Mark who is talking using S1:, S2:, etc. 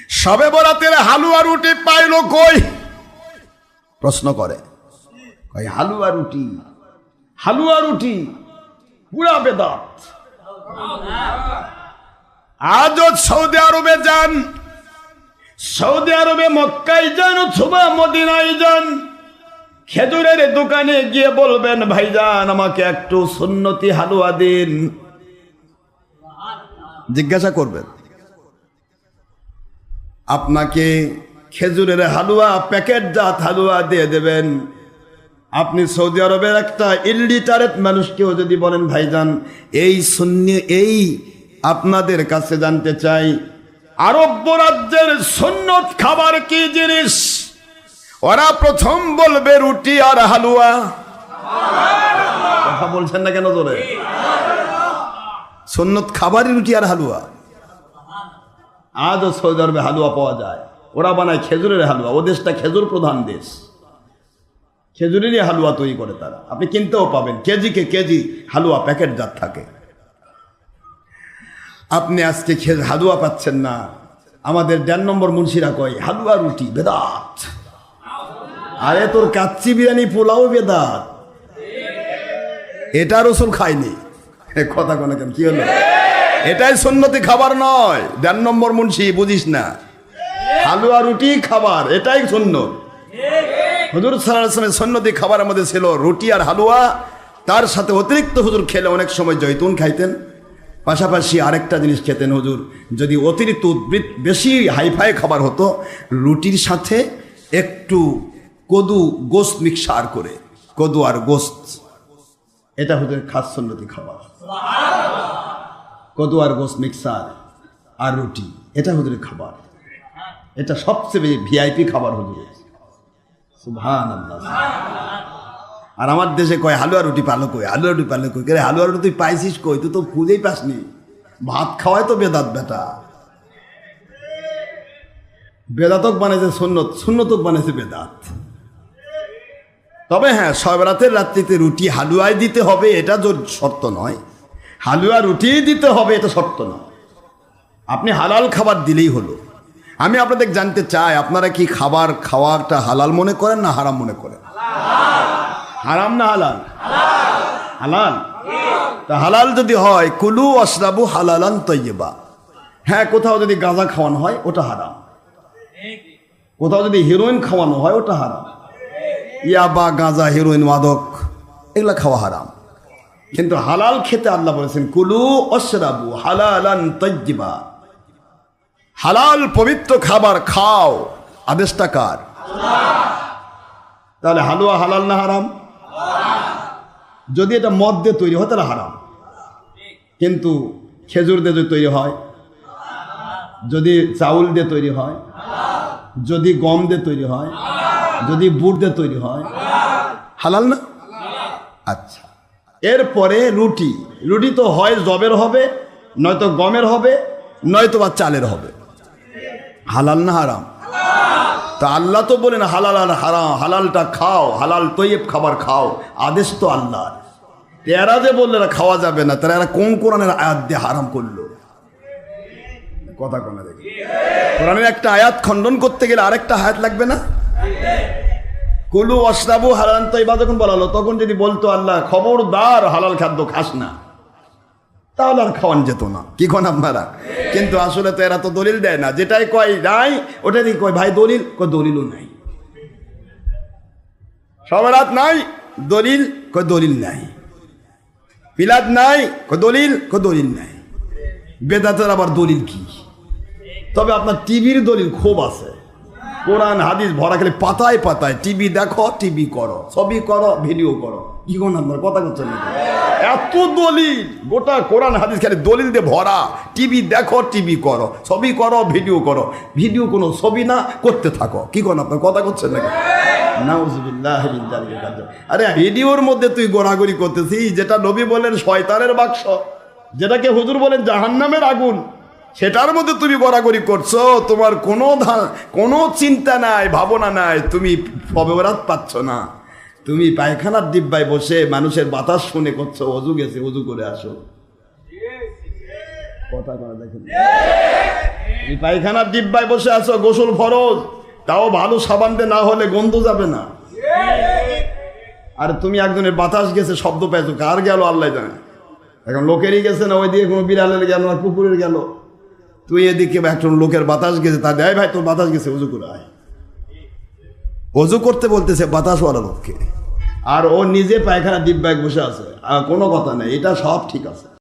S1: সবে বরাতের হালুয়া রুটি পাইলো কই? প্রশ্ন করে, কই হালুয়া রুটি, হালুয়া রুটি পুরা বেদাত। আজও সৌদি আরবে যান, সৌদি আরবে মক্কায় যান অথবা মদিনায় যান, খেজুরের দোকানে গিয়ে বলবেন ভাইজান আমাকে একটু সুন্নতি হালুয়া দিন, জিজ্ঞাসা করবেন, আপনাকে খেজুরের হালুয়া প্যাকেটজাত হালুয়া দিয়ে দেবেন। আপনি সৌদি আরবের একটা ইলিটারেট মানুষকেও যদি বলেন ভাইজান এই সুন্নি, এই আপনাদের কাছে জানতে চাই আরব রাজ্যের সুন্নত খাবার কি জিনিস, ওরা প্রথম বলবে রুটি আর হালুয়া। কথা বলছেন না কেন জোরে? সুন্নত খাবারই রুটি আর হালুয়া। আজও সৌদি আরবে হালুয়া পাওয়া যায়, ওরা বানায় খেজুরের হালুয়া, ও দেশটা খেজুর প্রধান দেশ, খেজুরেরই হালুয়া তৈরি করে তারা, আপনি কিনতেও পাবেন, কেজিকে কেজি হালুয়া প্যাকেটজাত থাকে। আপনি আজকে হালুয়া পাচ্ছেন না, আমাদের 1.5 নম্বর মুন্সিরা কয় হালুয়া রুটি বেদাত। আরে তোর কাচ্চি বিরিয়ানি পোলাও বেদাত, এটা রসুল খায়নি। কথা কোনো কেন, কি হলো? এটাই সুন্নতি খাবার নয়। 1.5 নম্বর মুন্সি বুঝিস না, হালুয়া রুটি খাবার, এটাই সুন্নত। হুজুর সাল্লাল্লাহু আলাইহি ওয়াসাল্লামের সুন্নতি খাবারের মধ্যে ছিল রুটি আর হালুয়া, তার সাথে অতিরিক্ত হুজুর খেলে অনেক সময় জৈতুন খাইতেন, পাশাপাশি আরেকটা জিনিস খেতেন হুজুর, যদি অতিরিক্ত বেশি হাইফাই খাবার হতো রুটির সাথে একটু কদু গোস্ত মিক্সার করে, কদু আর গোস্ত, এটা হুজুরের খাস সুন্নতি খাবার। কদু আর গোস্ত মিক্সার আর রুটি, এটা হুজুরের খাবার, এটা সবচেয়ে ভিআইপি খাবার হুজুরের। সুবহানাল্লাহ। আর আমার দেশে কয় হালুয়া রুটি পালো কই, হালুয়া রুটি পালো কই, হালুয়া রুটি তুই পাইছিস কই? তুই তো খুঁজেই পাসনি, ভাত খাওয়াই তো বেদাত বেটা। বেদাতক বানাইছে সুন্নত, সুন্নতক বানাইছে বেদাত। তবে হ্যাঁ, সব রাতের রাত্রিতে রুটি হালুয়ায় দিতে হবে এটা শর্ত নয়, হালুয়া রুটি দিতে হবে এটা শর্ত নয়, আপনি হালাল খাবার দিলেই হলো। আমি আপনাদের জানতে চাই আপনারা কি খাবার খাওয়াটা হালাল মনে করেন না হারাম মনে করেন? হারাম না হালাল? হালাল। তা হালাল যদি হয় কুলু ওয়াশরাবু হালালান তাইয়্যিবা। হ্যাঁ, কোথাও যদি গাঁজা খাওয়ানো হয় ওটা হারাম, কোথাও যদি হিরোইন খাওয়ানো হয় ওটা হারাম, ইয়াবা গাঁজা হিরোইন মাদক এগুলা খাওয়া হারাম। কিন্তু হালাল খেতে আল্লাহ বলেছেন কুলু ওয়াশরাবু হালালান তাইয়্যিবা, হালাল পবিত্র খাবার খাও, আদেশটা কার? তাহলে হালুয়া হালাল না হারাম? যদি এটা মদ দিয়ে তৈরি হয় তাহলে হারাম, কিন্তু খেজুর দিয়ে যদি তৈরি হয়, যদি চাউল দিয়ে তৈরি হয়, যদি গম দিয়ে তৈরি হয়, যদি বুট দিয়ে তৈরি হয়, হালাল না? আচ্ছা, এরপরে রুটি, রুটি তো হয় জবের হবে, নয়তো গমের হবে, নয়তো বা চালের হবে, হালাল না হারাম? তা আল্লাহ তো বলেন হালাল আর হারাম, হালালটা খাও, হালাল তৈয়ব খাবার খাও, আদেশ তো আল্লাহ। এরা যে বললে খাওয়া যাবে না, তারা এরা কোন কোরআনের আয়াত দিয়ে হারাম করলো? কথা কোন দেখি, কোরআনের একটা আয়াত খণ্ডন করতে গেলে আরেকটা আয়াত লাগবে না? কুলু ওয়াশরাবু হালালান তাইয়্যিবা যখন বলা হলো, তখন যদি বলতো আল্লাহ খবরদার হালাল খাদ্য খাস না, তাহলে আর খাওয়ান যেত না। কি কোন আপনারা? কিন্তু আসলে তো এরা তো দলিল দেয় না, যেটাই কয় নাই ওটাই কয় ভাই দলিল, কয় দলিলও নাই, সবেরাত নাই দলিল, কয় দলিল নাই, পিলাদ নাই, কয় দলিল, কয় দলিল নাই। বেদাতের আবার দলিল কি? তবে আপনার টিভির দলিল খুব আছে, কোরআন হাদিস ভরা, খালি পাতায় পাতায় টিভি দেখো, টিভি করো, ছবি করো, ভিডিও করো। কি কোন আপনার কথা করছেন? এত দলিল, গোটা কোরআন হাদিস খালি দলিল দিয়ে ভরা, টিভি দেখো, টিভি করো, ছবি করো, ভিডিও করো, ভিডিও কোনো ছবি না, করতে থাকো। কি কোন আপনার কথা করছেন নাকি? নাউজুবিল্লাহ মিন যালিকা। আরে ভিডিওর মধ্যে তুই গোড়াগড়ি করতেছিস, যেটা নবী বলেন শয়তানের বাক্স, যেটাকে হুজুর বলেন জাহান্নামের আগুন, সেটার মধ্যে তুমি গড়াগড়ি করছো, তোমার কোনো চিন্তা নাই, ভাবনা নাই, তুমি ফবরাত পাচ্ছ না, তুমি পায়খানার ডিব্বায় বসে মানুষের বাতাস শুনে করছো অজু গেছে, অজু করে আসো। কথা করা দেখেন, এই পায়খানার ডিব্বায় বসে আছো, গোসল ফরজ, তাও ভালো সাবান দিয়ে না হলে গন্ধ যাবে না। আর তুমি একজনের বাতাস গেছে, শব্দ পাইছো, কার গেল আল্লাহ জানে। এখন লোকেরই গেছে না, ওই দিকে কোনো বিড়ালের গেল না কুকুরের গেল, তুই এদিকে একজন লোকের বাতাস গেছে, তা দেয় ভাই তোর বাতাস গেছে, উজু করে আয়। অজু করতে বলতেছে বাতাসওয়ালা লোককে, আর ও নিজে পায়খানা ডিব্বায় বসে আছে, আর কোনো কথা নেই, এটা সব ঠিক আছে।